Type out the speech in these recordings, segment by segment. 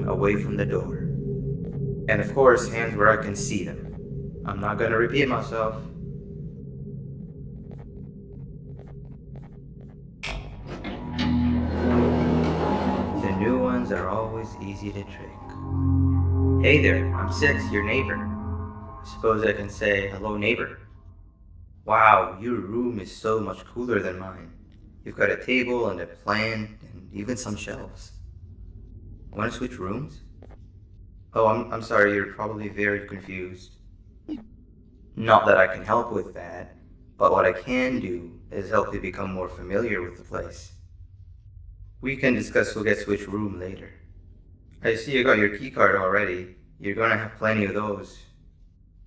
away from the door. And of course, hands where I can see them. I'm not gonna repeat myself. The new ones are always easy to trick. Hey there, I'm Six, your neighbor. I suppose I can say, hello neighbor. Wow, your room is so much cooler than mine. You've got a table and a plant and even some shelves. Want to switch rooms? Oh, I'm sorry, you're probably very confused. Not that I can help with that, but what I can do is help you become more familiar with the place. We can discuss who gets which room later. I see you got your keycard already. You're gonna have plenty of those.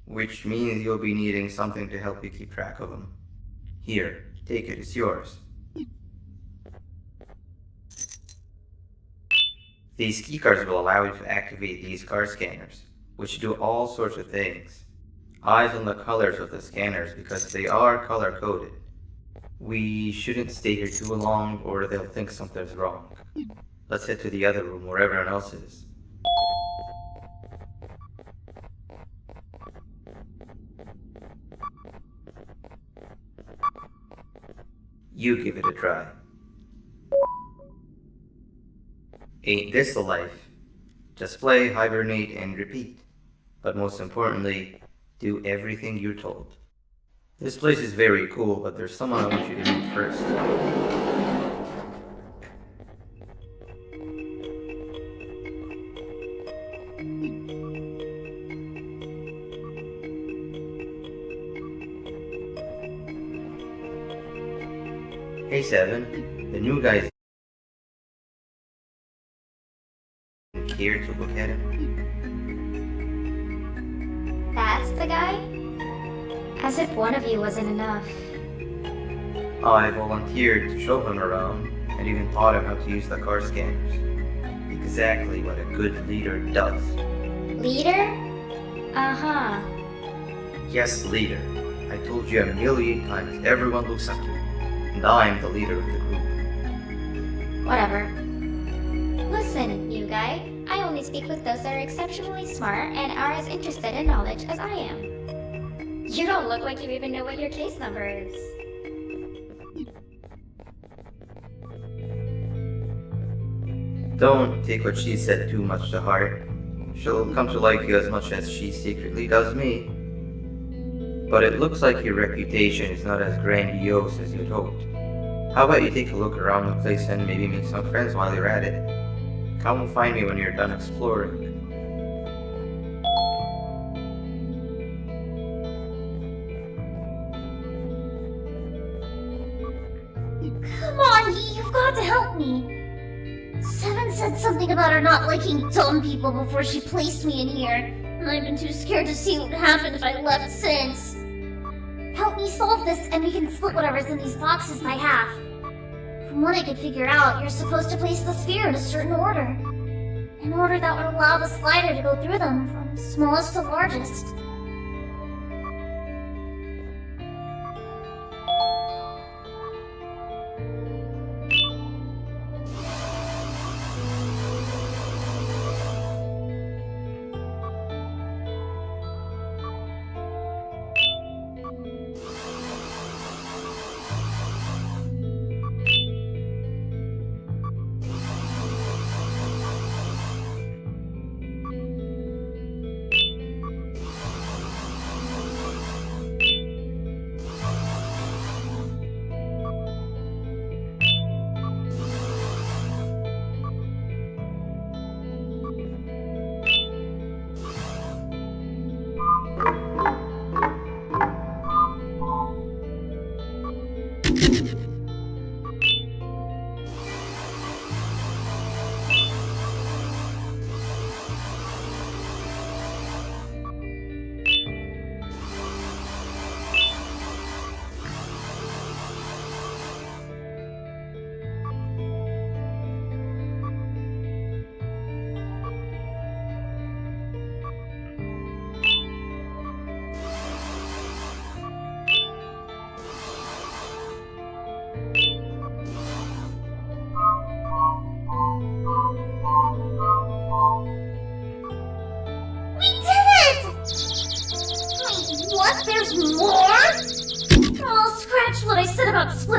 Which means you'll be needing something to help you keep track of them. Here, take it, it's yours. These keycards will allow you to activate these card scanners, which do all sorts of things. Eyes on the colors of the scanners because they are color coded. We shouldn't stay here too long or they'll think something's wrong. Let's head to the other room where everyone else is. You give it a try. Ain't this the life? Just play, hibernate, and repeat. But most importantly, do everything you're told. This place is very cool, but there's someone I want you to meet first. Hey Seven, the new guy's here to look at him. That's the guy? As if one of you wasn't enough. I volunteered to show him around and even taught him how to use the car scanners. Exactly what a good leader does. Leader? Uh-huh. Yes, leader. I told you a million times everyone looks up to you, and I'm the leader of the group. Whatever. Listen, you guy. I only speak with those that are exceptionally smart and are as interested in knowledge as I am. You don't look like you even know what your case number is. Don't take what she said too much to heart. She'll come to like you as much as she secretly does me. But it looks like your reputation is not as grandiose as you'd hoped. How about you take a look around the place and maybe make some friends while you're at it? Come find me when you're done exploring. Come on, you've got to help me. Seven said something about her not liking dumb people before she placed me in here, and I've been too scared to see what would happen if I left since. Help me solve this, and we can split whatever's in these boxes by half. From what I could figure out, you're supposed to place the sphere in a certain order. An order that would allow the slider to go through them, from smallest to largest.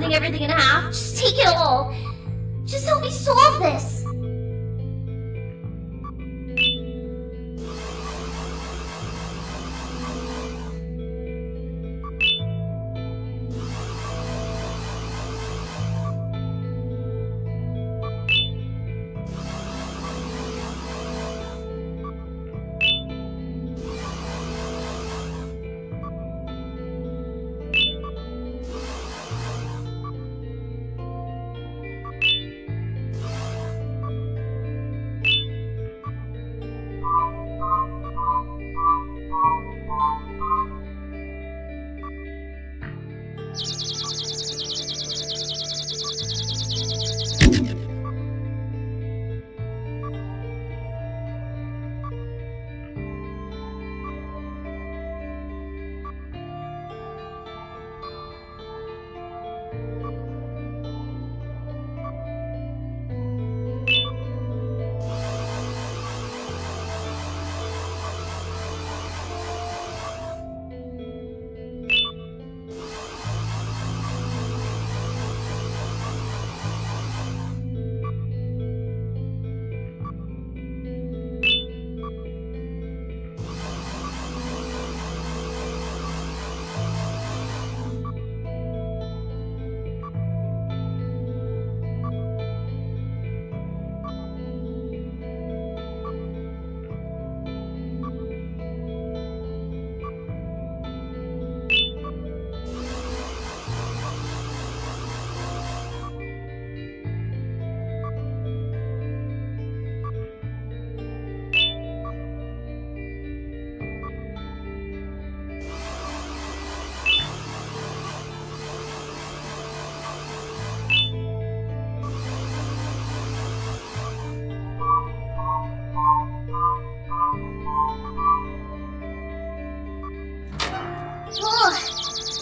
cutting everything in half. Just take it all. Just help me solve this.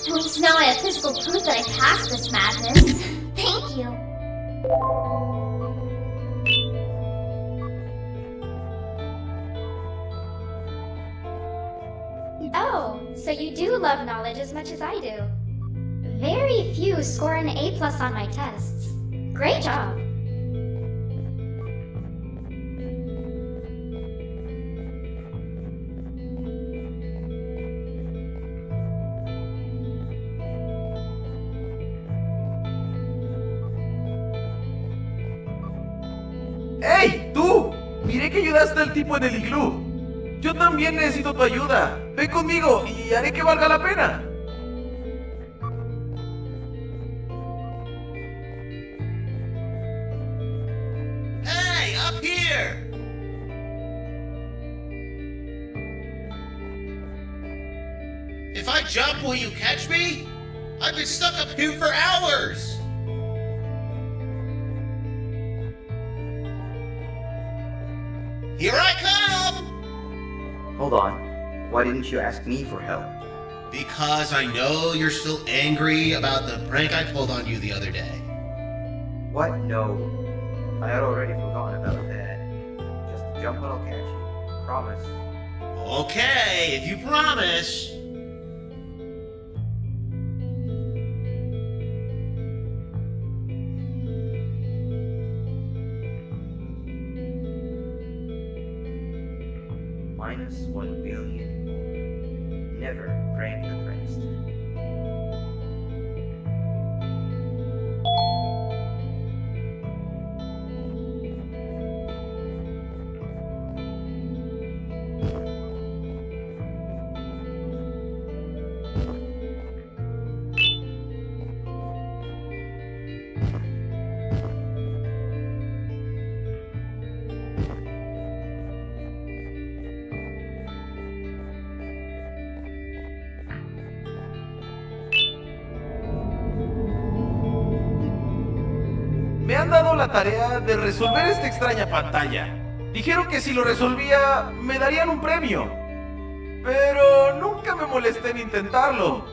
At least now I have physical proof that I passed this madness. Thank you. Oh, so you do love knowledge as much as I do. Very few score an A+ on my tests. Great job. ¡Hey, tú! Miré que ayudaste al tipo en el iglú. Yo también necesito tu ayuda. Ven conmigo y haré que valga la pena. Hey, up here! If I jump, will you catch me? I've been stuck up here for hours! Here I come! Hold on. Why didn't you ask me for help? Because I know you're still angry about the prank I pulled on you the other day. What? No. I had already forgotten about that. Just jump and I'll catch you. Promise. Okay, if you promise. -1 billion more. Never prank the prankster. Me han dado la tarea de resolver esta extraña pantalla. Dijeron que si lo resolvía, me darían un premio. Pero nunca me molesté en intentarlo.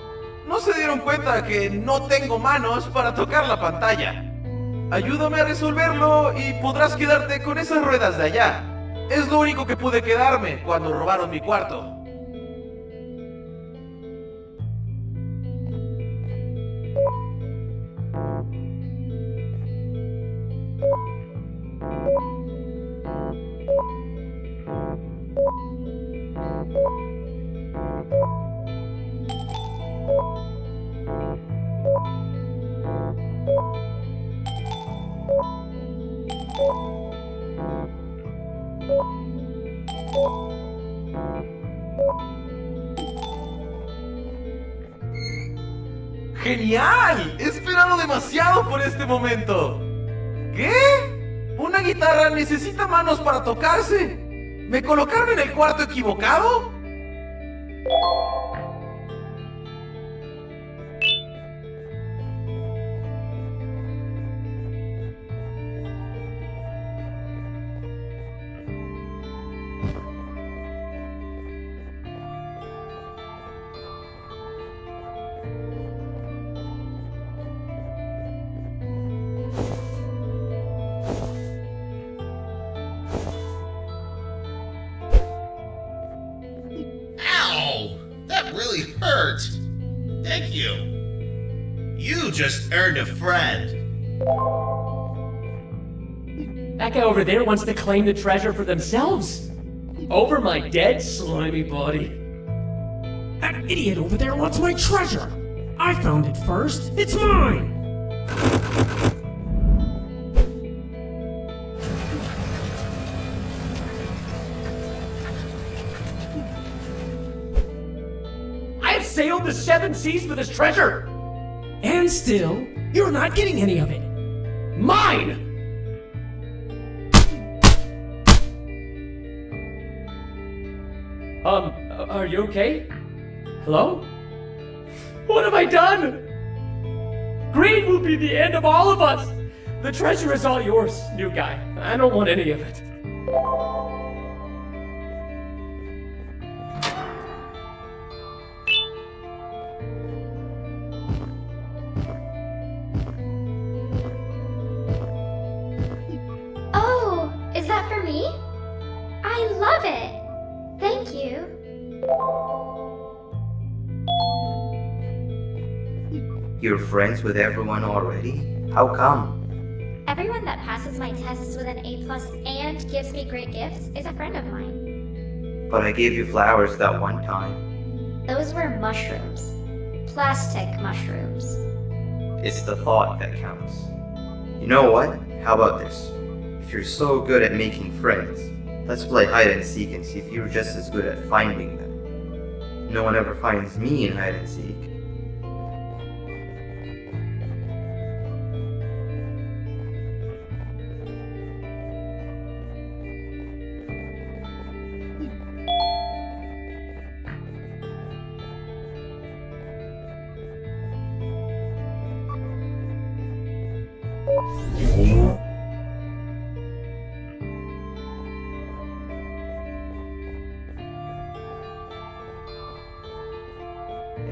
No se dieron cuenta que no tengo manos para tocar la pantalla. Ayúdame a resolverlo y podrás quedarte con esas ruedas de allá. Es lo único que pude quedarme cuando robaron mi cuarto. ¡Genial! He esperado demasiado por este momento. ¿Qué? ¿Una guitarra necesita manos para tocarse? ¿Me colocaron en el cuarto equivocado? Ow! That really hurt. Thank you. You just earned a friend. That guy over there wants to claim the treasure for themselves. Over my dead, slimy body. That idiot over there wants my treasure! I found it first! It's mine! I have sailed the 7 seas for this treasure! And still, you're not getting any of it! Mine! Are you okay? Hello? What have I done? Greed will be the end of all of us! The treasure is all yours, new guy. I don't want any of it. Oh, is that for me? I love it! Thank you. You're friends with everyone already? How come? Everyone that passes my tests with an A+ and gives me great gifts is a friend of mine. But I gave you flowers that one time. Those were mushrooms. Plastic mushrooms. It's the thought that counts. You know what? How about this? If you're so good at making friends, let's play hide and seek and see if you're just as good at finding them. No one ever finds me in hide and seek.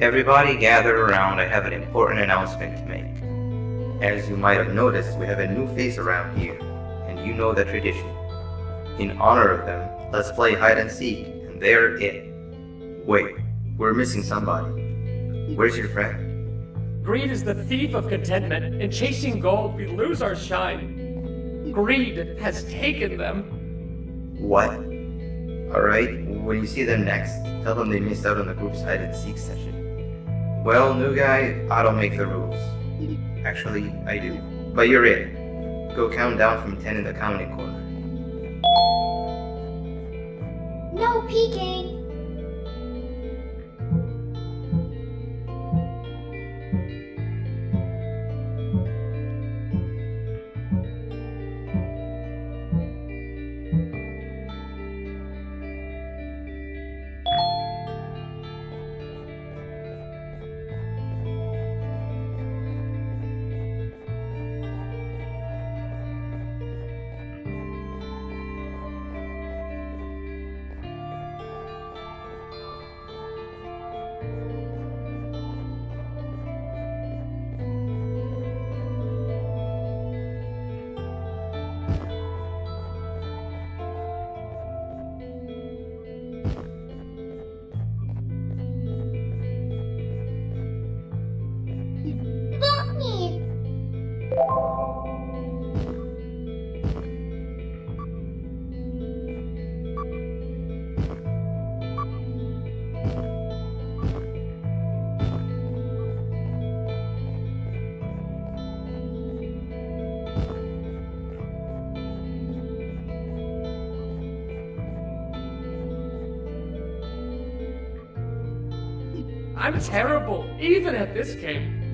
Everybody gather around, I have an important announcement to make. As you might have noticed, we have a new face around here, and you know the tradition. In honor of them, let's play hide and seek, and they're it. Wait, we're missing somebody. Where's your friend? Greed is the thief of contentment. In chasing gold, we lose our shine. Greed has taken them. What? Alright, when you see them next, tell them they missed out on the group's hide and seek session. Well, new guy, I don't make the rules. Actually, I do. But you're it. Go count down from 10 in the counting corner. No peeking! Got me! I'm terrible, even at this game.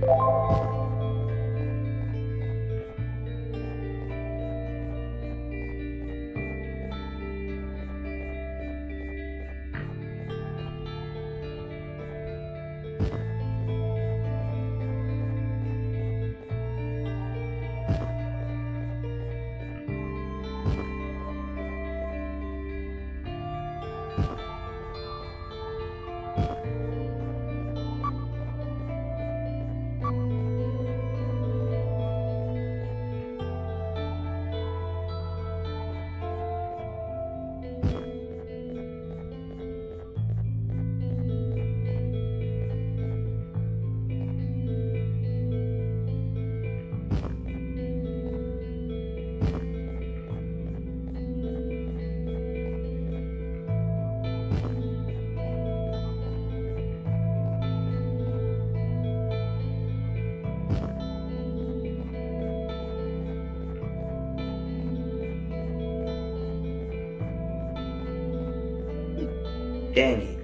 Dang it.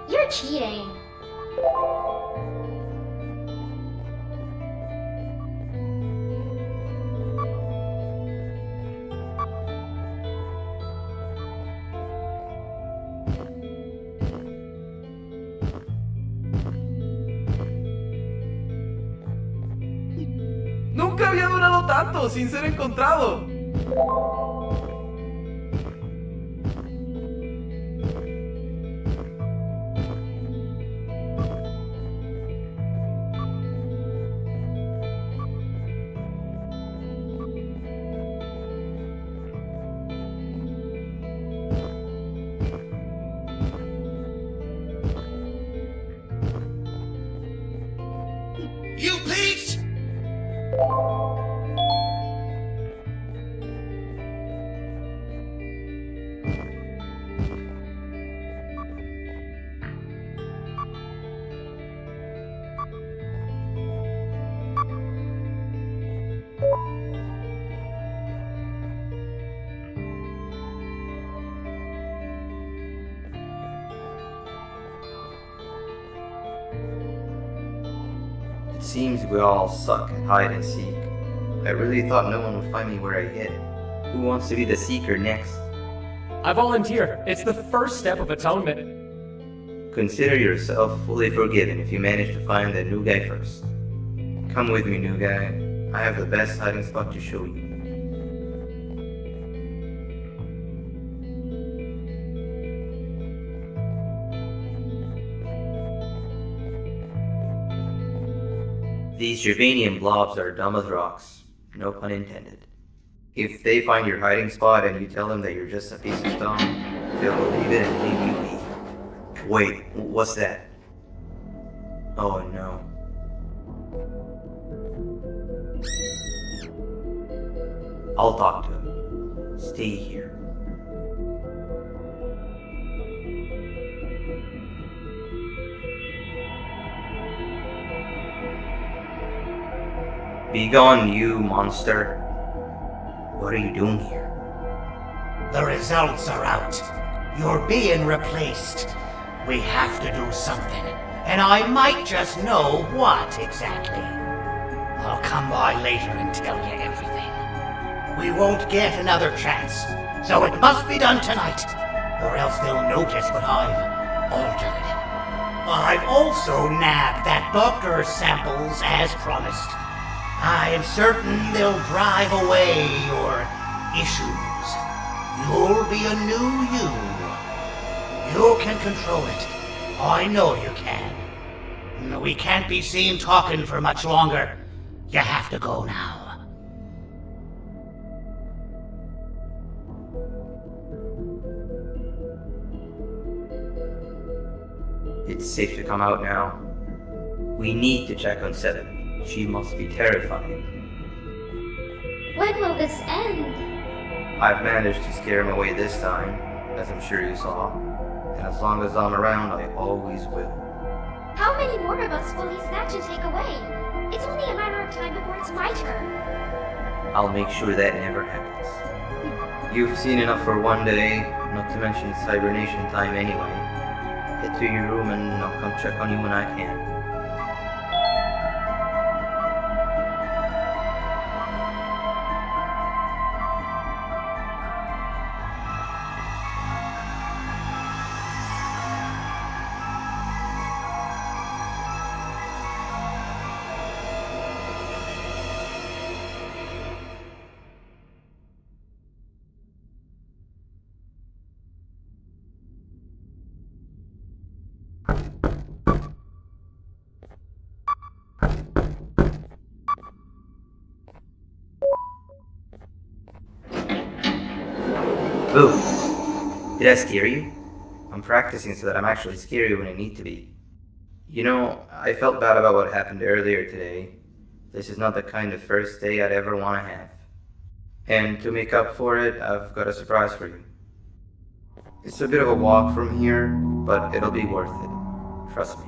You're cheating. Nunca había durado tanto sin ser encontrado. You peaked! It seems we all suck at hide and seek. I really thought no one would find me where I hid. Who wants to be the seeker next? I volunteer. It's the first step of atonement. Consider yourself fully forgiven if you manage to find the new guy first. Come with me, new guy. I have the best hiding spot to show you. These Gervanium blobs are dumb as rocks. No pun intended. If they find your hiding spot and you tell them that you're just a piece of stone, they'll believe it and leave you be. Wait, what's that? Oh no. I'll talk to him. Stay here. Be gone, you monster. What are you doing here? The results are out. You're being replaced. We have to do something, and I might just know what exactly. I'll come by later and tell you everything. We won't get another chance, so it must be done tonight, or else they'll notice what I've altered. I've also nabbed that doctor's samples as promised. I am certain they'll drive away your issues. You'll be a new you. You can control it. I know you can. We can't be seen talking for much longer. You have to go now. It's safe to come out now. We need to check on Seven. She must be terrified. When will this end? I've managed to scare him away this time, as I'm sure you saw. And as long as I'm around, I always will. How many more of us will he snatch and take away? It's only a matter of time before it's my turn. I'll make sure that never happens. You've seen enough for one day, not to mention it's hibernation time anyway. Head to your room and I'll come check on you when I can. Boo! Did I scare you? I'm practicing so that I'm actually scary when I need to be. You know, I felt bad about what happened earlier today. This is not the kind of first day I'd ever want to have. And to make up for it, I've got a surprise for you. It's a bit of a walk from here, but it'll be worth it. Trust me.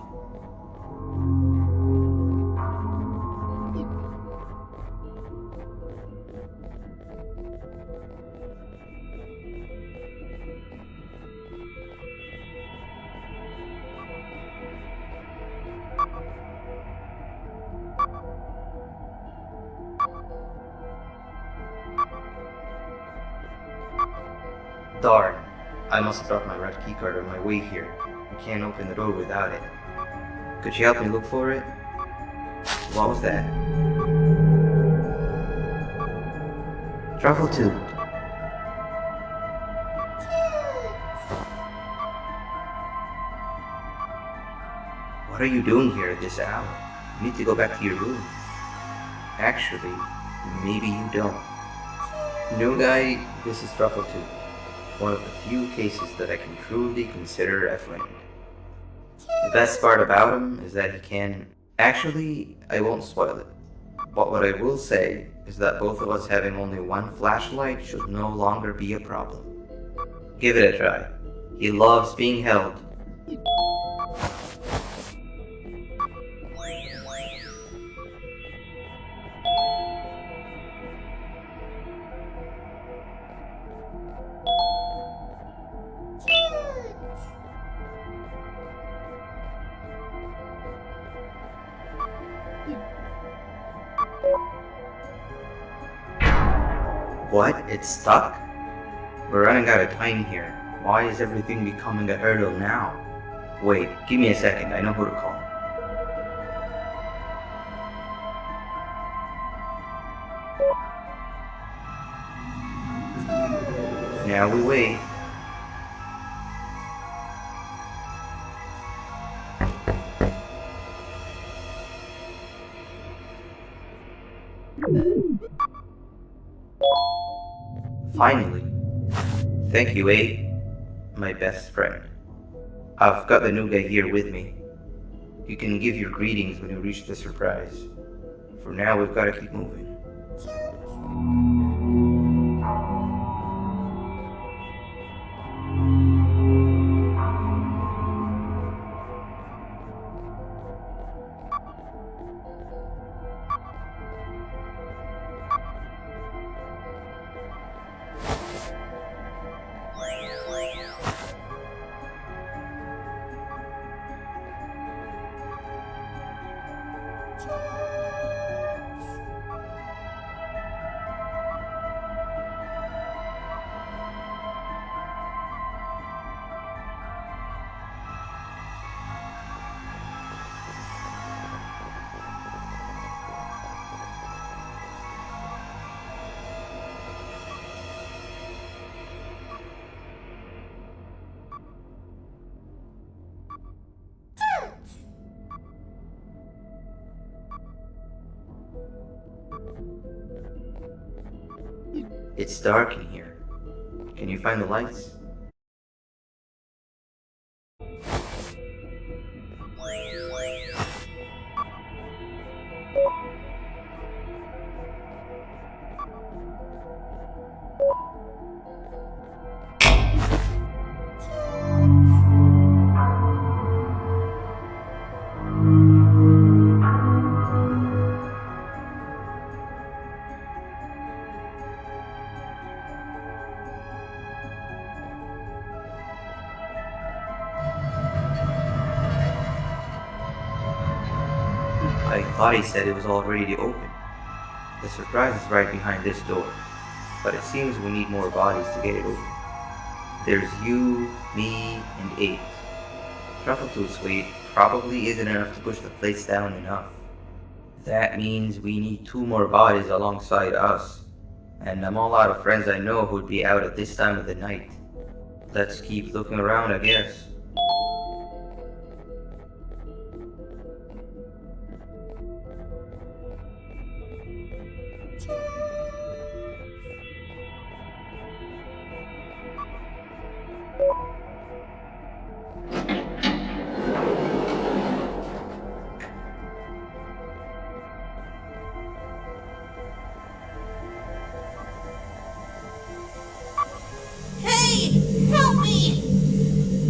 Darn, I must have dropped my red keycard on my way here. I can't open the door without it. Could you help me look for it? What was that? Truffle tube. What are you doing here at this hour? You need to go back to your room. Actually, maybe you don't. New guy, this is Truffle tube. One of the few cases that I can truly consider a friend. The best part about him is that he can... Actually, I won't spoil it. But what I will say is that both of us having only one flashlight should no longer be a problem. Give it a try. He loves being held. What? It's stuck? We're running out of time here. Why is everything becoming a hurdle now? Wait, give me a second. I know who to call. Now we wait. Finally. Thank you, A. My best friend. I've got the new guy here with me. You can give your greetings when you reach the surprise. For now, we've got to keep moving. It's dark in here. Can you find the lights? thought he said it was all ready to open. The surprise is right behind this door, but it seems we need more bodies to get it open. There's you, me, and 8. Truffle Tooth's weight probably isn't enough to push the place down enough. That means we need 2 more bodies alongside us, and I'm all out of friends I know who'd be out at this time of the night. Let's keep looking around, I guess. Hey! Help me!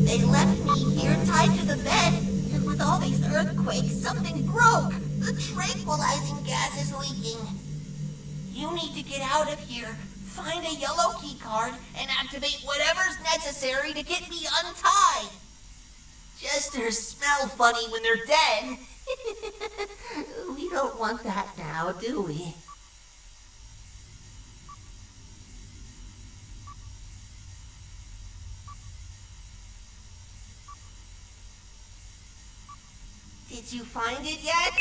They left me here tied to the bed, and with all these earthquakes, something broke. The tranquilizing gas is leaking. You need to get out of here. Find a yellow key card and activate whatever's necessary to get me untied. Jesters smell funny when they're dead. We don't want that now, do we? Did you find it yet?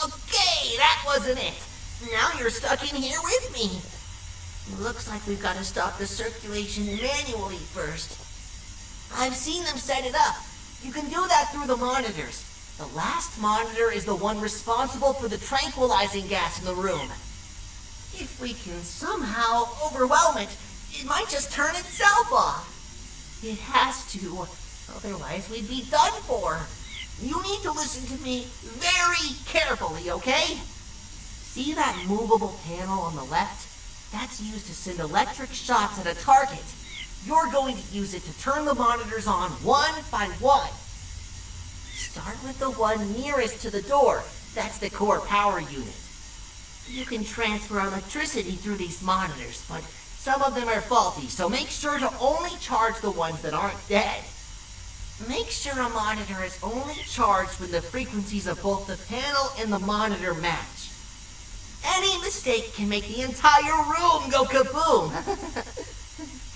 Okay, that wasn't it. Now you're stuck in here with me. Looks like we've got to stop the circulation manually first. I've seen them set it up. You can do that through the monitors. The last monitor is the one responsible for the tranquilizing gas in the room. If we can somehow overwhelm it, it might just turn itself off. It has to, otherwise we'd be done for. You need to listen to me very carefully, okay? See that movable panel on the left? That's used to send electric shots at a target. You're going to use it to turn the monitors on one by one. Start with the one nearest to the door. That's the core power unit. You can transfer electricity through these monitors, but some of them are faulty, so make sure to only charge the ones that aren't dead. Make sure a monitor is only charged when the frequencies of both the panel and the monitor match. Any mistake can make the entire room go kaboom.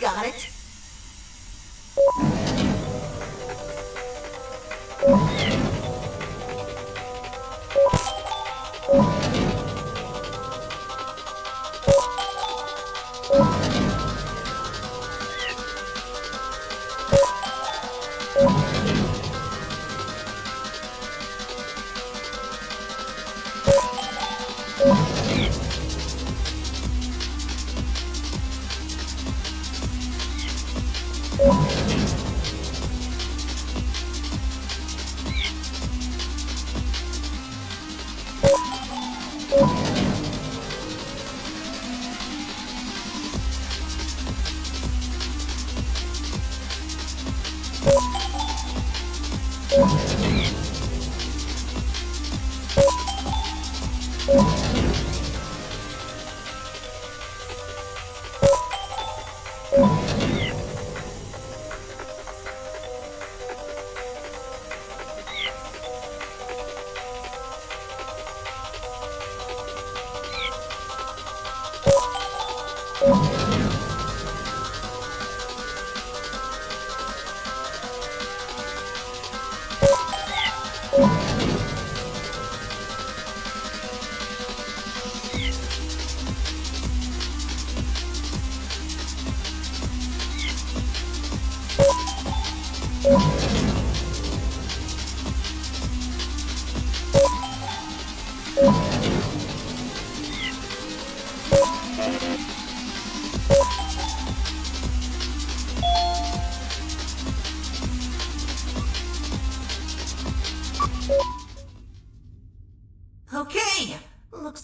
Got it?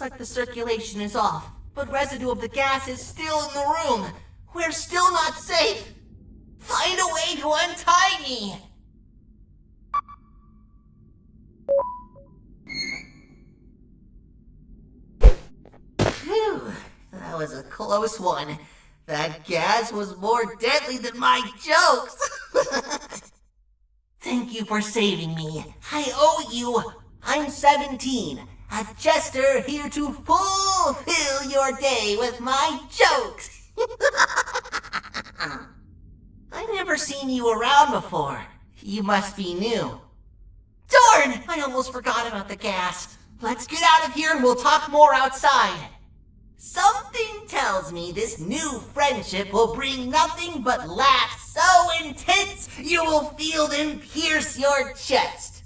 Looks like the circulation is off, but residue of the gas is still in the room. We're still not safe. Find a way to untie me. Phew, that was a close one. That gas was more deadly than my jokes. Thank you for saving me. I owe you. I'm 17, a jester here to fulfill your day with my jokes. I've never seen you around before. You must be new. Darn! I almost forgot about the gas. Let's get out of here and we'll talk more outside. Something tells me this new friendship will bring nothing but laughs so intense you will feel them pierce your chest.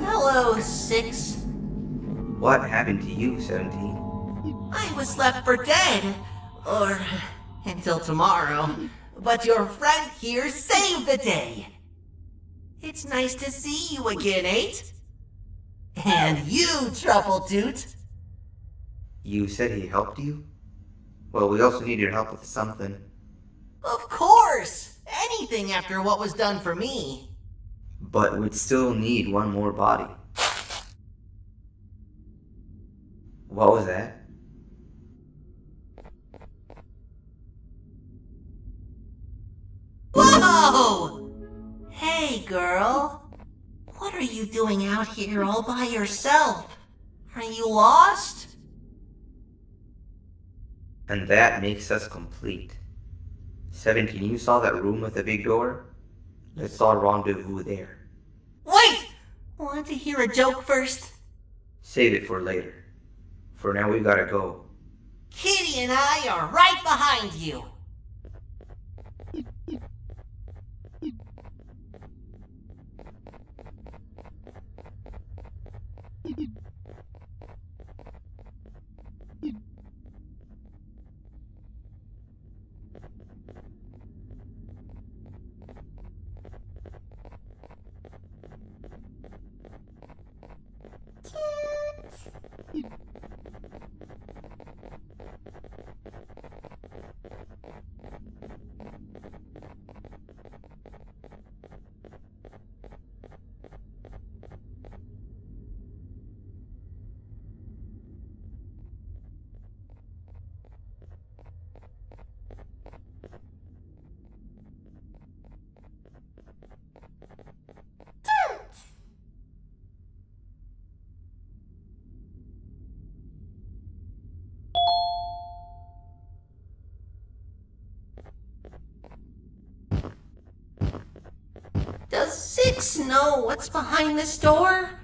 Hello, 6. What happened to you, 17? I was left for dead. Or until tomorrow. But your friend here saved the day. It's nice to see you again, 8. And you, Truffle Toot. You said he helped you? Well, we also need your help with something. Of course! Anything after what was done for me. But we'd still need one more body. What was that? Whoa! Hey, girl. What are you doing out here all by yourself? Are you lost? And that makes us complete. 17, you saw that room with the big door? Let's all rendezvous there. Wait! Want to hear a joke first? Save it for later. For now, we gotta go. Kitty and I are right behind you. Does 6 know what's behind this door?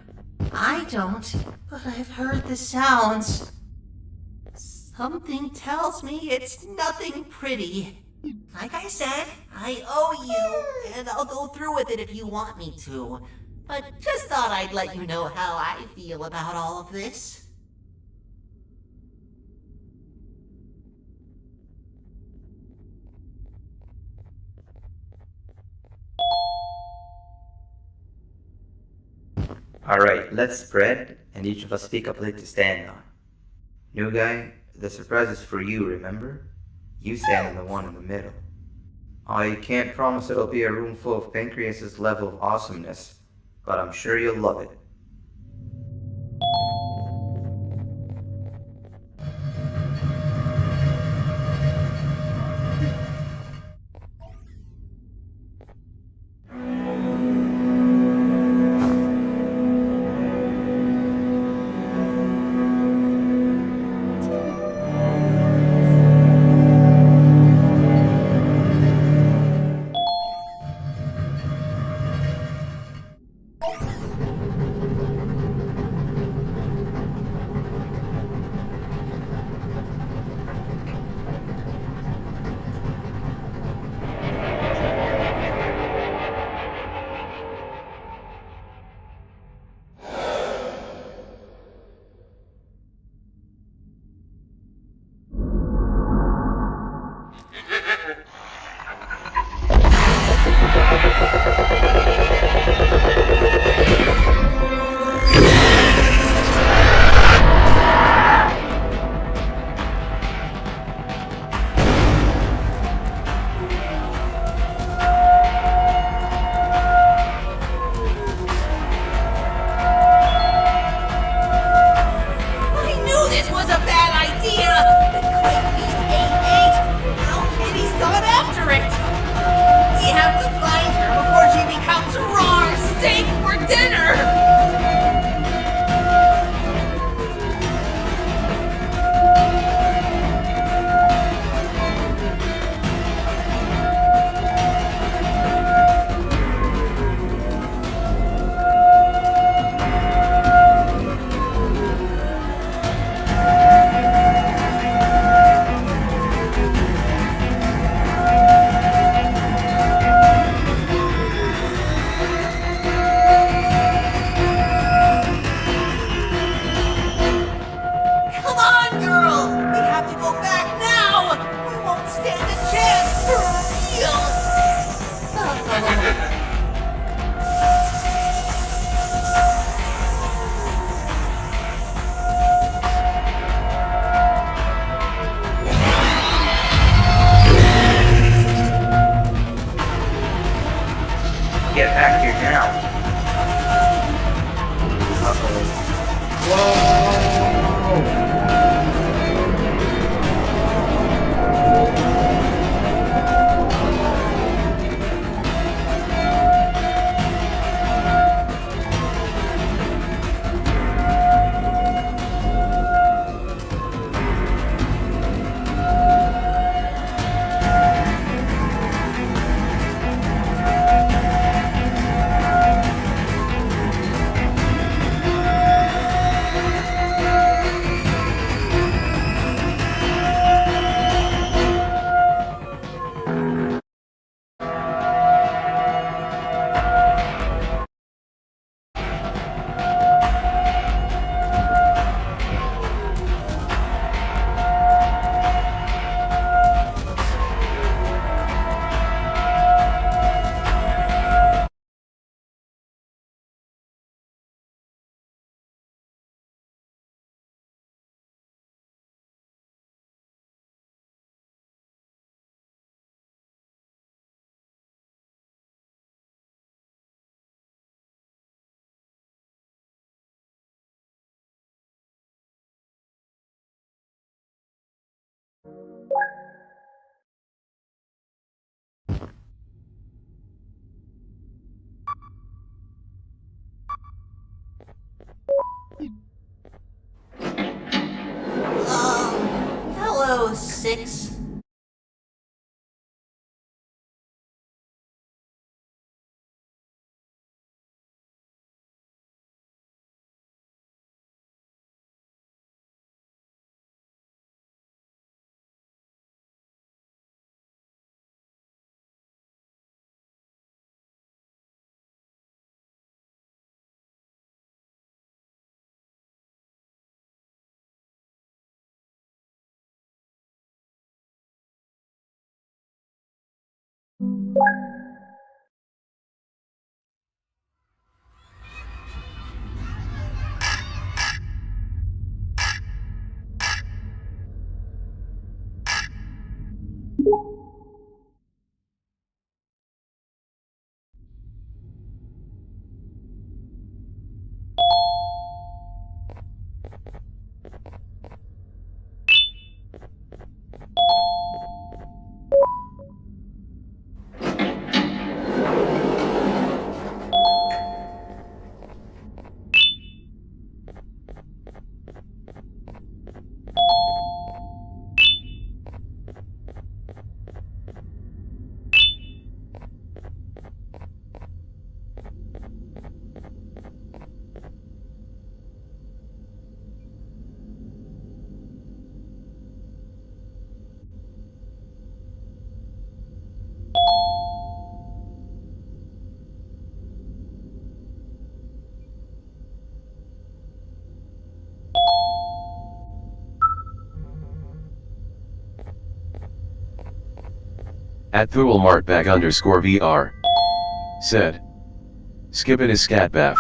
I don't, but I've heard the sounds. Something tells me it's nothing pretty. Like I said, I owe you, and I'll go through with it if you want me to. But just thought I'd let you know how I feel about all of this. Alright, let's spread, and each of us pick a plate to stand on. New guy, the surprise is for you, remember? You stand in the one in the middle. I can't promise it'll be a room full of Pancreas's level of awesomeness, but I'm sure you'll love it. Hello, Six. At @ThuelMartBag_VR said. Skibidiscatbafk.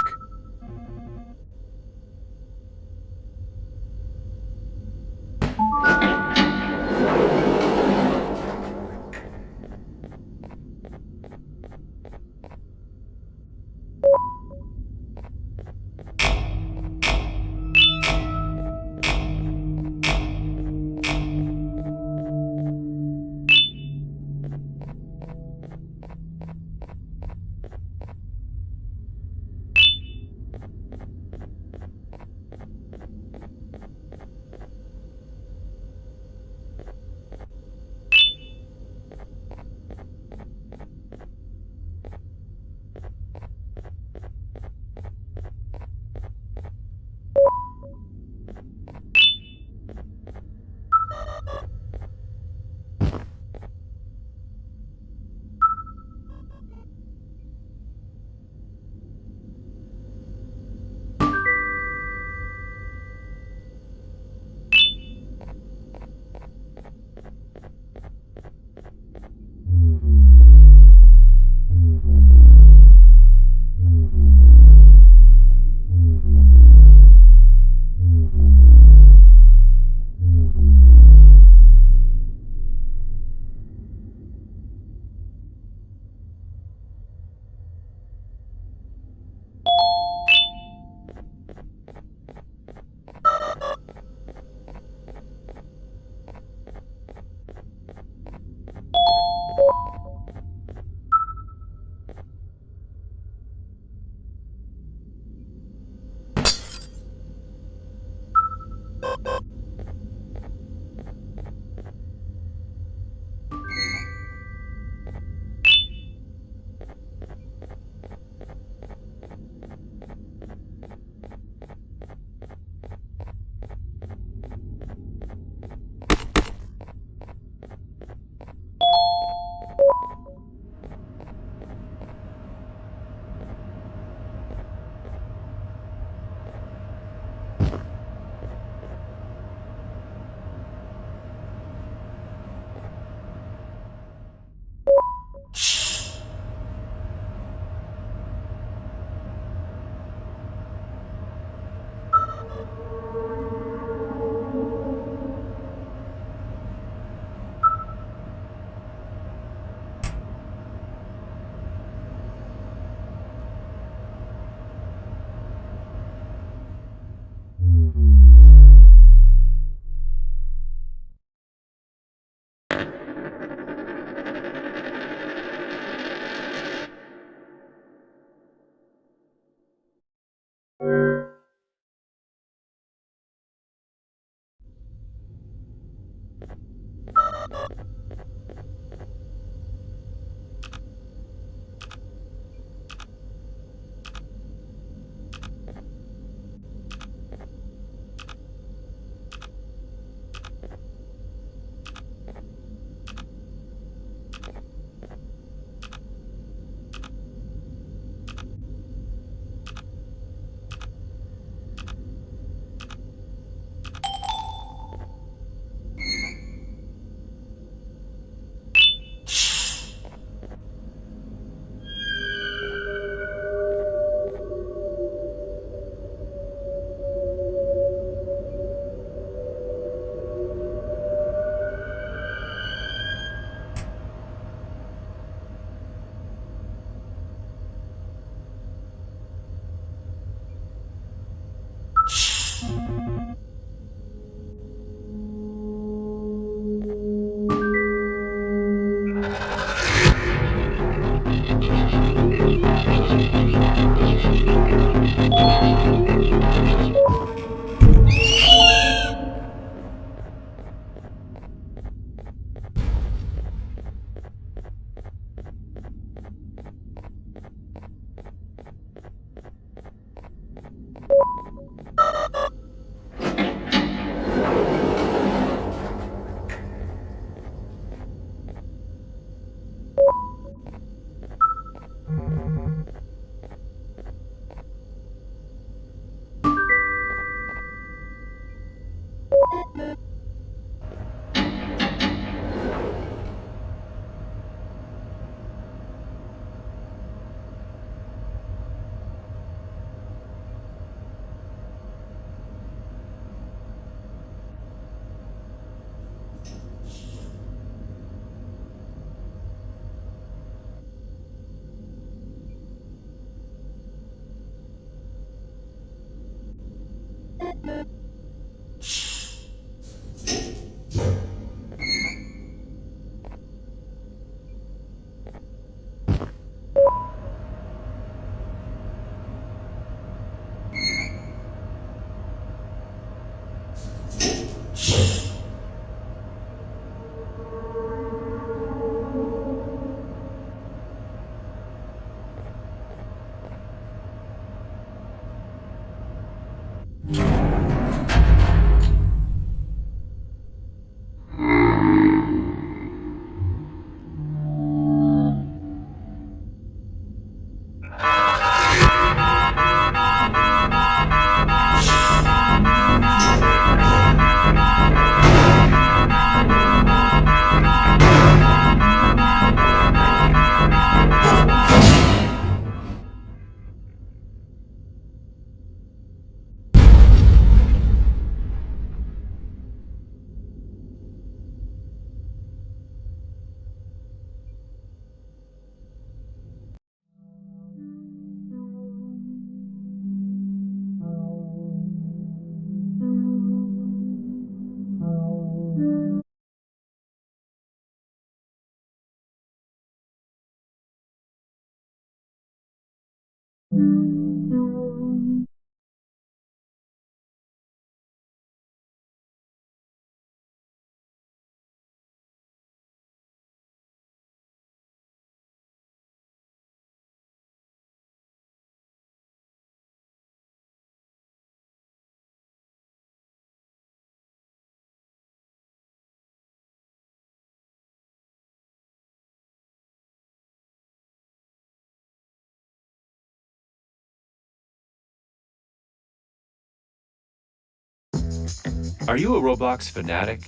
Are you a Roblox fanatic?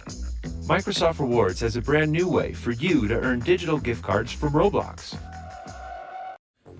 Microsoft Rewards has a brand new way for you to earn digital gift cards from Roblox.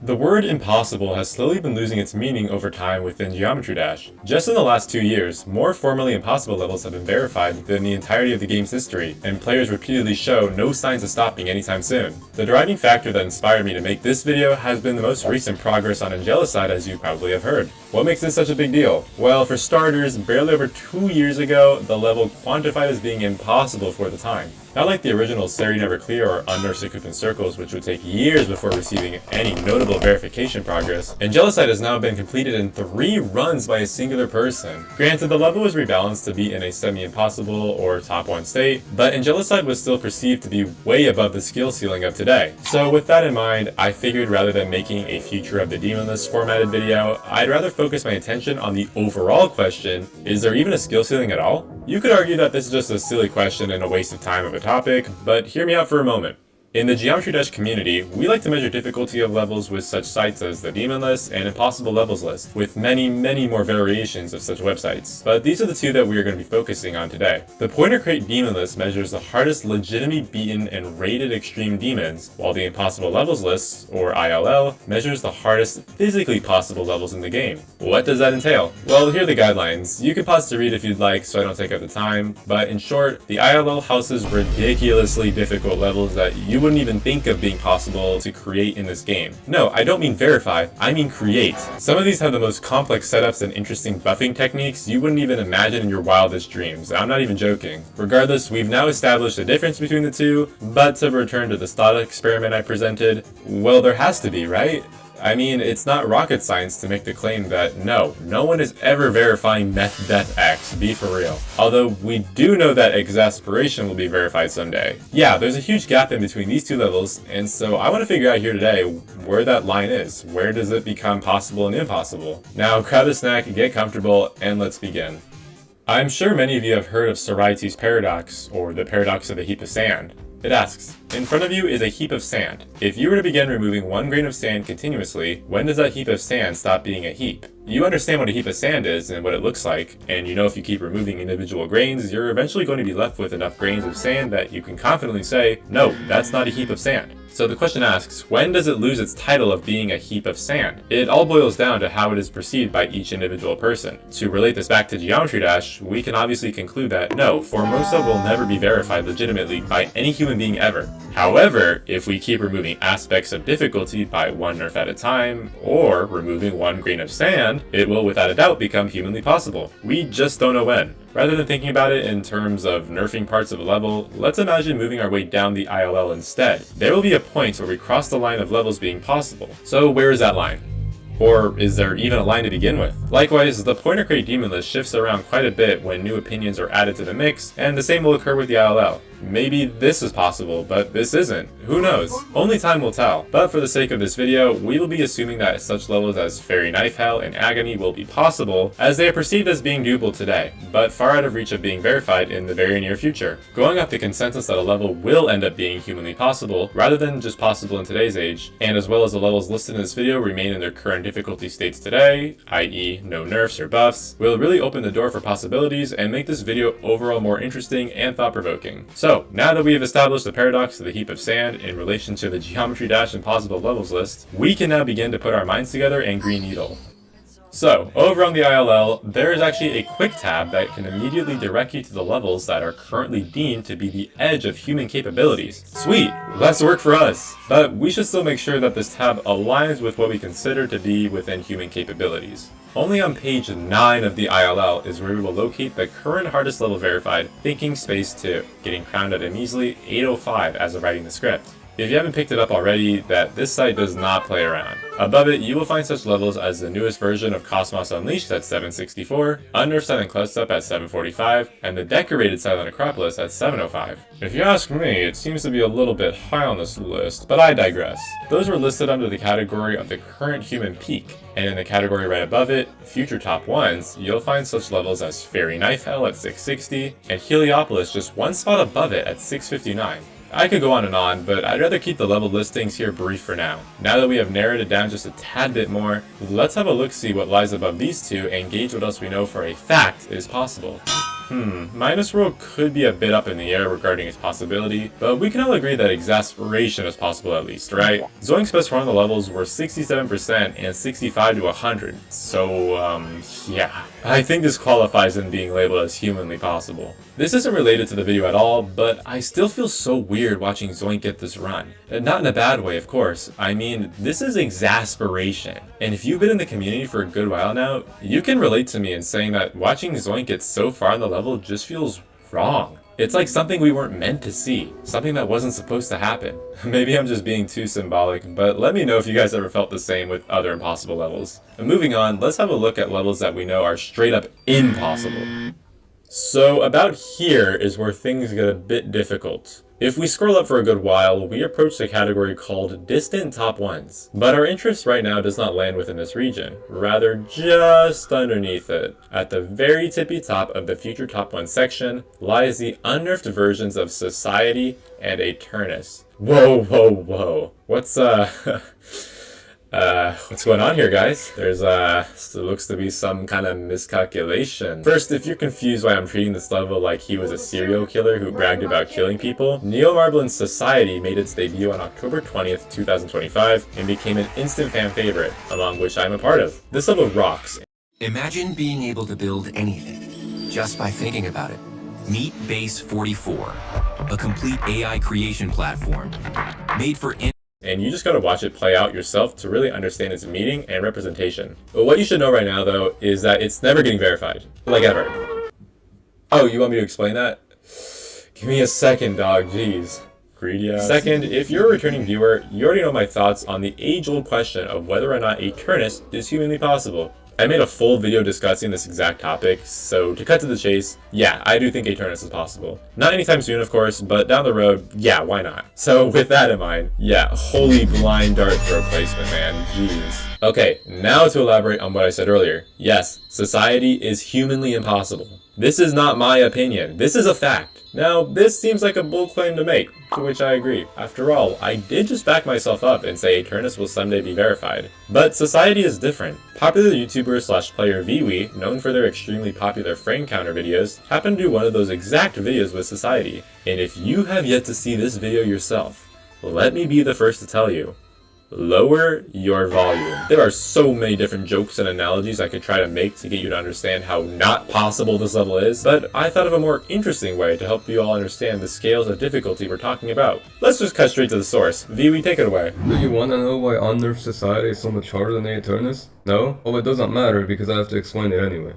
The word impossible has slowly been losing its meaning over time within Geometry Dash. Just in the last 2 years, more formerly impossible levels have been verified than the entirety of the game's history, and players repeatedly show no signs of stopping anytime soon. The driving factor that inspired me to make this video has been the most recent progress on Angelicide, as you probably have heard. What makes this such a big deal? Well, for starters, barely over 2 years ago, the level quantified as being impossible for the time. Not like the original Seri Never Clear or Unmerciful Circles, which would take years before receiving any notable incredible verification progress, Angelicide has now been completed in 3 runs by a singular person. Granted, the level was rebalanced to be in a semi-impossible or top 1 state, but Angelicide was still perceived to be way above the skill ceiling of today. So with that in mind, I figured rather than making a Future of the Demon List formatted video, I'd rather focus my attention on the overall question, is there even a skill ceiling at all? You could argue that this is just a silly question and a waste of time of a topic, but hear me out for a moment. In the Geometry Dash community, we like to measure difficulty of levels with such sites as the Demon List and Impossible Levels List, with many more variations of such websites. But these are the 2 that we are going to be focusing on today. The Pointer Crate Demon List measures the hardest legitimately beaten and rated extreme demons, while the Impossible Levels List, or ILL, measures the hardest physically possible levels in the game. What does that entail? Well, here are the guidelines. You can pause to read if you'd like, so I don't take up the time, but in short, the ILL houses ridiculously difficult levels that you wouldn't even think of being possible to create in this game. No, I don't mean verify, I mean create. Some of these have the most complex setups and interesting buffing techniques you wouldn't even imagine in your wildest dreams. I'm not even joking. Regardless, we've now established a difference between the 2, but to return to the thought experiment I presented, well, there has to be, right? I mean, it's not rocket science to make the claim that no one is ever verifying Meth Death X, be for real. Although we do know that Exasperation will be verified someday. Yeah, there's a huge gap in between these 2 levels, and so I want to figure out here today where that line is. Where does it become possible and impossible? Now grab a snack, get comfortable, and let's begin. I'm sure many of you have heard of Sorites' paradox, or the paradox of the heap of sand. It asks, in front of you is a heap of sand. If you were to begin removing 1 grain of sand continuously, when does that heap of sand stop being a heap? You understand what a heap of sand is and what it looks like, and you know if you keep removing individual grains, you're eventually going to be left with enough grains of sand that you can confidently say, no, that's not a heap of sand. So the question asks, when does it lose its title of being a heap of sand? It all boils down to how it is perceived by each individual person. To relate this back to Geometry Dash, we can obviously conclude that no, Formosa will never be verified legitimately by any human being ever. However, if we keep removing aspects of difficulty by 1 nerf at a time, or removing 1 grain of sand, it will without a doubt become humanly possible. We just don't know when. Rather than thinking about it in terms of nerfing parts of a level, let's imagine moving our way down the ILL instead. There will be a point where we cross the line of levels being possible. So where is that line? Or is there even a line to begin with? Likewise, the Pointer Crate Demon List shifts around quite a bit when new opinions are added to the mix, and the same will occur with the ILL. Maybe this is possible, but this isn't. Who knows? Only time will tell. But for the sake of this video, we will be assuming that such levels as Fairy Knife Hell and Agony will be possible, as they are perceived as being doable today, but far out of reach of being verified in the very near future. Going off the consensus that a level will end up being humanly possible, rather than just possible in today's age, and as well as the levels listed in this video remain in their current difficulty states today, i.e. no nerfs or buffs, will really open the door for possibilities and make this video overall more interesting and thought-provoking. So, now that we have established the paradox of the heap of sand in relation to the Geometry Dash Impossible Levels list, we can now begin to put our minds together and green needle. So, over on the ILL, there is actually a quick tab that can immediately direct you to the levels that are currently deemed to be the edge of human capabilities. Sweet! Less work for us! But we should still make sure that this tab aligns with what we consider to be within human capabilities. Only on page 9 of the ILL is where we will locate the current hardest level verified, Thinking Space 2, getting crowned at a measly 805 as of writing the script. If you haven't picked it up already, that this site does not play around. Above it, you will find such levels as the newest version of Cosmos Unleashed at 764, Unnerved Silent Cloudstep at 745, and the Decorated Silent Acropolis at 705. If you ask me, it seems to be a little bit high on this list, but I digress. Those were listed under the category of the current human peak, and in the category right above it, future top ones, you'll find such levels as Fairy Knife Hell at 660, and Heliopolis just one spot above it at 659. I could go on, but I'd rather keep the level listings here brief for now. Now that we have narrowed it down just a tad bit more, let's have a look-see what lies above these two and gauge what else we know for a fact is possible. Minus World could be a bit up in the air regarding its possibility, but we can all agree that Exasperation is possible at least, right? Zoink's best run on the levels were 67% and 65 to 100, so yeah. I think this qualifies in being labeled as humanly possible. This isn't related to the video at all, but I still feel so weird watching Zoink get this run. Not in a bad way, of course. I mean, this is Exasperation. And if you've been in the community for a good while now, you can relate to me in saying that watching Zoink get so far on the level just feels wrong. It's like something we weren't meant to see, something that wasn't supposed to happen. Maybe I'm just being too symbolic, but let me know if you guys ever felt the same with other impossible levels. And moving on, let's have a look at levels that we know are straight up impossible. So about here is where things get a bit difficult. If we scroll up for a good while, we approach the category called Distant Top 1s. But our interest right now does not land within this region, rather just underneath it. At the very tippy top of the future Top 1 section lies the unnerfed versions of Society and Aternus. Whoa, whoa, whoa. What's going on here, guys? There's, looks to be some kind of miscalculation. First, if you're confused why I'm treating this level like he was a serial killer who bragged about killing people, Neomarblin's Society made its debut on October 20th, 2025, and became an instant fan favorite, among which I'm a part of. This level rocks. Imagine being able to build anything, just by thinking about it. Meet Base 44, a complete AI creation platform, made for And you just gotta watch it play out yourself to really understand its meaning and representation. But what you should know right now, though, is that it's never getting verified. Like, ever. Oh, you want me to explain that? Give me a second, dog. Jeez. Greedy ass. Second, if you're a returning viewer, you already know my thoughts on the age-old question of whether or not Aternus is humanly possible. I made a full video discussing this exact topic, so to cut to the chase, yeah, I do think Aternus is possible. Not anytime soon, of course, but down the road, yeah, why not? So with that in mind, yeah, holy blind dart throw placement, man, jeez. Okay, now to elaborate on what I said earlier. Yes, society is humanly impossible. This is not my opinion, this is a fact. Now, this seems like a bold claim to make, to which I agree. After all, I did just back myself up and say Aternus will someday be verified. But society is different. Popular YouTuber slash player Viwi, known for their extremely popular frame counter videos, happened to do one of those exact videos with society. And if you have yet to see this video yourself, let me be the first to tell you, lower your volume. There are so many different jokes and analogies I could try to make to get you to understand how not possible this level is, but I thought of a more interesting way to help you all understand the scales of difficulty we're talking about. Let's just cut straight to the source. Viwi, take it away. Do you want to know why Unnerved Society is so much harder than Aternus? No? Well, it doesn't matter because I have to explain it anyway.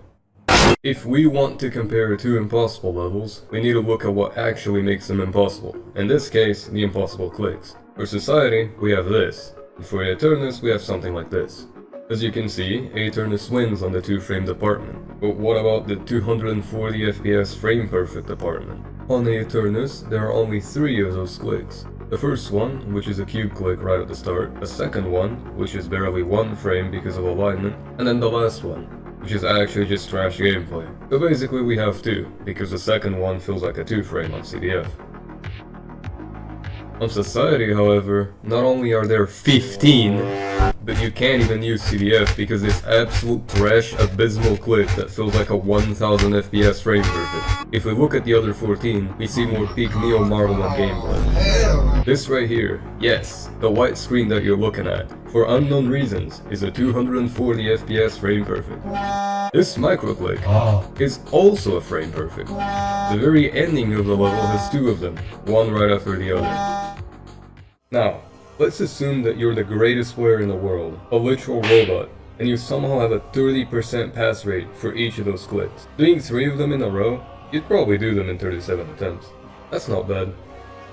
If we want to compare two impossible levels, we need to look at what actually makes them impossible. In this case, the impossible clicks. For Society, we have this. For Aternus, we have something like this. As you can see, Aternus wins on the 2-frame department. But what about the 240 FPS frame perfect department? On Aternus, there are only 3 of those clicks. The first one, which is a cube click right at the start, a second one, which is barely 1 frame because of alignment, and then the last one, which is actually just trash gameplay. So basically we have 2, because the second one feels like a 2-frame on CDF. On Society, however, not only are there 15, but you can't even use CDF because this absolute trash abysmal clip that feels like a 1000 FPS frame perfect. If we look at the other 14, we see more peak Neomarblen gameplay. This right here, yes, the white screen that you're looking at, for unknown reasons, is a 240 FPS frame perfect. This microclick is also a frame perfect. The very ending of the level has 2 of them, one right after the other. Now, let's assume that you're the greatest player in the world, a literal robot, and you somehow have a 30% pass rate for each of those clicks. Doing 3 of them in a row, you'd probably do them in 37 attempts. That's not bad.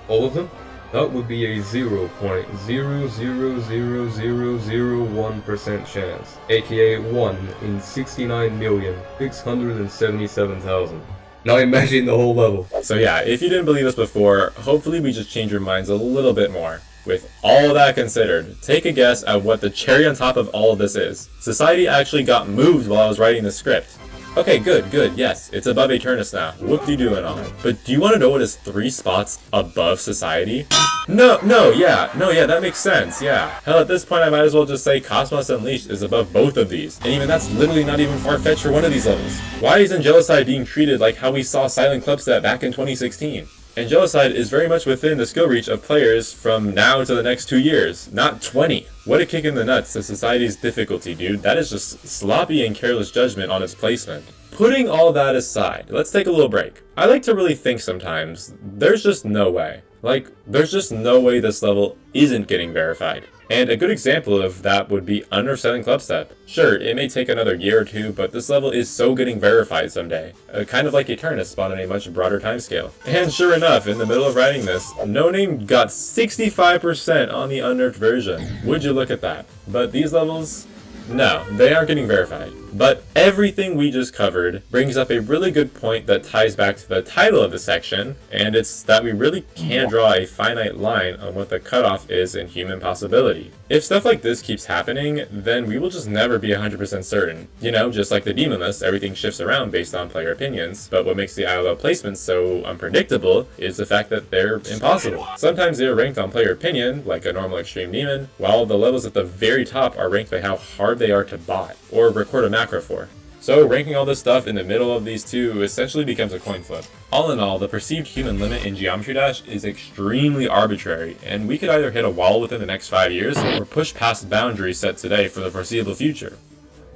All of them? That would be a 0.000001% chance, aka 1 in 69,677,000. Now imagine the whole level. So yeah, if you didn't believe us before, hopefully we just changed your minds a little bit more. With all that considered, take a guess at what the cherry on top of all of this is. Society actually got moved while I was writing the script. Okay, good, yes, it's above Aternus now. Whoop-de-doo and all. But do you want to know what is 3 spots above Society? No, that makes sense, yeah. Hell, at this point I might as well just say Cosmos Unleashed is above both of these. And even that's literally not even far-fetched for one of these levels. Why is Angelicide being treated like how we saw Silent Clipset back in 2016? Angelicide is very much within the skill reach of players from now to the next 2 years, not 20. What a kick in the nuts to Society's difficulty, dude. That is just sloppy and careless judgment on its placement. Putting all that aside, let's take a little break. I like to really think sometimes, there's just no way. Like, there's just no way this level isn't getting verified. And a good example of that would be Underselling Clubstep. Sure, it may take another year or two, but this level is so getting verified someday. Kind of like Eternus, but on a much broader timescale. And sure enough, in the middle of writing this, No Name got 65% on the unnerfed version. Would you look at that? But these levels, no, they aren't getting verified. But everything we just covered brings up a really good point that ties back to the title of the section, and it's that we really can't draw a finite line on what the cutoff is in human possibility. If stuff like this keeps happening, then we will just never be 100% certain. You know, just like the demon list, everything shifts around based on player opinions, but what makes the ILL placements so unpredictable is the fact that they're impossible. Sometimes they're ranked on player opinion, like a normal extreme demon, while the levels at the very top are ranked by how hard they are to bot, or record a macro for. So ranking all this stuff in the middle of these two essentially becomes a coin flip. All in all, the perceived human limit in Geometry Dash is extremely arbitrary, and we could either hit a wall within the next 5 years, or push past boundaries set today for the foreseeable future.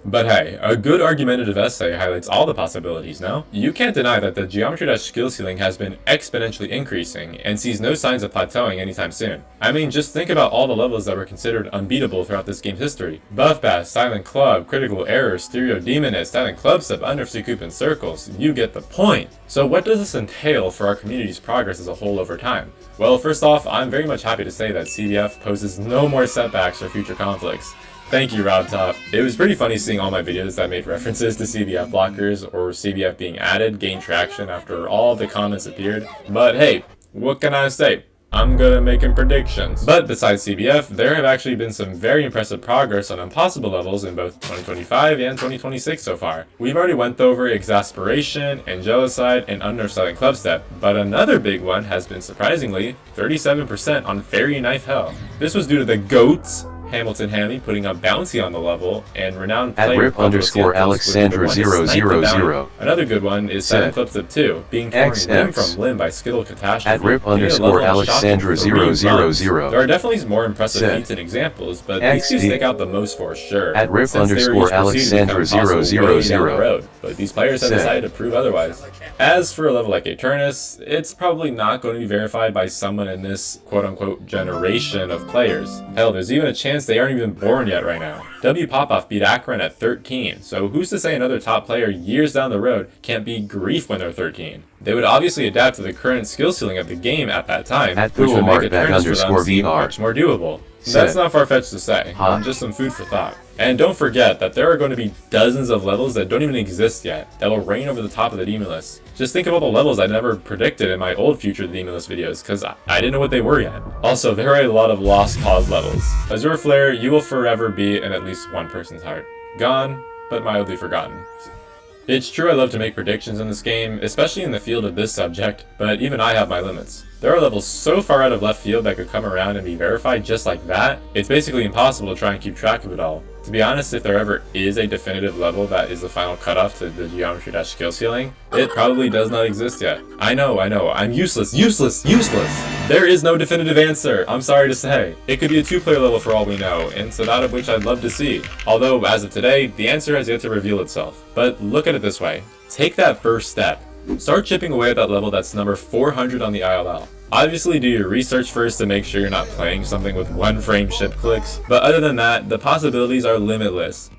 But hey, a good argumentative essay highlights all the possibilities, no? You can't deny that the Geometry Dash skill ceiling has been exponentially increasing, and sees no signs of plateauing anytime soon. I mean, just think about all the levels that were considered unbeatable throughout this game's history. Buff Bass, Silent Club, Critical Error, Stereo Demoness, Silent Clubstep, Unnerfed Coup, and Circles. You get the point! So what does this entail for our community's progress as a whole over time? Well, first off, I'm very much happy to say that CBF poses no more setbacks or future conflicts. Thank you, RobTop. It was pretty funny seeing all my videos that made references to CBF blockers or CBF being added gain traction after all the comments appeared. But hey, what can I say? I'm good at making predictions. But besides CBF, there have actually been some very impressive progress on impossible levels in both 2025 and 2026 so far. We've already went over Exasperation, Angelicide, and Underselling Clubstep, but another big one has been surprisingly 37% on Fairy Knife Hell. This was due to the GOATs, Hamilton Hammy putting a bounty on the level, and renowned player @rip_Alexandra000. Another good one is Silent Clubstep 2, being torn limb from limb by Skittle Catastrophe. @rip_Alexandra000. There are definitely more impressive feats and examples, but these two stick out the most for sure. @rip_Alexandra000. But these players have decided to prove otherwise. As for a level like Eternus, it's probably not going to be verified by someone in this quote-unquote generation of players. Hell, there's even a chance they aren't even born yet right now. W Popoff beat Akron at 13, so who's to say another top player years down the road can't beat Grief when they're 13? They would obviously adapt to the current skill ceiling of the game at that time, which would make Eternus for them seem much more doable. That's not far-fetched to say, just some food for thought. And don't forget that there are going to be dozens of levels that don't even exist yet, that will reign over the top of the demon list. Just think of all the levels I never predicted in my old future demon list videos, because I didn't know what they were yet. Also, there are a lot of lost cause levels. Azure Flare, you will forever be in at least one person's heart. Gone, but mildly forgotten. It's true I love to make predictions in this game, especially in the field of this subject, but even I have my limits. There are levels so far out of left field that could come around and be verified just like that, it's basically impossible to try and keep track of it all. To be honest, if there ever is a definitive level that is the final cutoff to the Geometry Dash skill ceiling, it probably does not exist yet. I know, I'm useless! There is no definitive answer, I'm sorry to say. It could be a 2-player level for all we know, and so that of which I'd love to see. Although, as of today, the answer has yet to reveal itself. But look at it this way. Take that first step. Start chipping away at that level that's number 400 on the ILL. Obviously do your research first to make sure you're not playing something with 1-frame ship clicks, but other than that, the possibilities are limitless.